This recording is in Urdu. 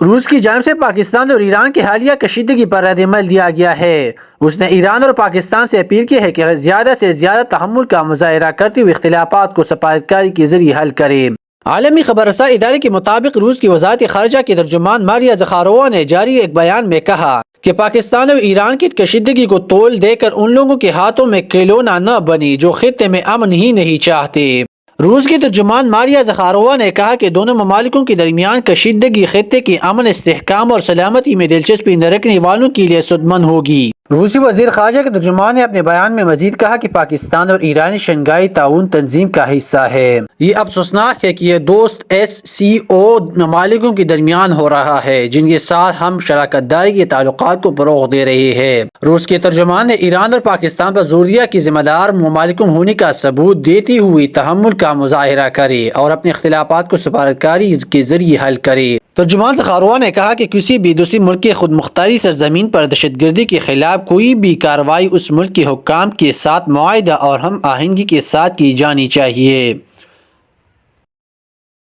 روس کی جانب سے پاکستان اور ایران کی حالیہ کشیدگی پر رد عمل دیا گیا ہے۔ اس نے ایران اور پاکستان سے اپیل کی ہے کہ زیادہ سے زیادہ تحمل کا مظاہرہ کرتے ہوئے اختلافات کو سفارتکاری کے ذریعے حل کرے۔ عالمی خبر رساں ادارے کے مطابق روس کی وزارت خارجہ کی ترجمان ماریا زخاروا نے جاری ایک بیان میں کہا کہ پاکستان اور ایران کی کشیدگی کو تول دے کر ان لوگوں کے ہاتھوں میں کھلونا نہ بنی جو خطے میں امن ہی نہیں چاہتے۔ روس کی ترجمان ماریا زخاروا نے کہا کہ دونوں ممالکوں کے درمیان کشیدگی خطے کی امن، استحکام اور سلامتی میں دلچسپی نہ رکھنے والوں کے لیے سودمند ہوگی۔ روسی وزیر خارجہ کے ترجمان نے اپنے بیان میں مزید کہا کہ پاکستان اور ایران شنگھائی تعاون تنظیم کا حصہ ہے۔ یہ افسوسناک ہے کہ یہ دوست SCO ممالکوں کے درمیان ہو رہا ہے جن کے ساتھ ہم شراکت داری کے تعلقات کو فروغ دے رہے ہیں۔ روس کے ترجمان نے ایران اور پاکستان پر زور دیا کہ ذمہ دار ممالکوں ہونے کا ثبوت دیتے ہوئے تحمل کا مظاہرہ کرے اور اپنے اختلافات کو سفارتکاری کے ذریعے حل کرے۔ ترجمان زخاروا نے کہا کہ کسی بھی دوسری ملک کے خود مختاری سرزمین پر دہشت گردی کے خلاف کوئی بھی کارروائی اس ملک کے حکام کے ساتھ معاہدہ اور ہم آہنگی کے ساتھ کی جانی چاہیے۔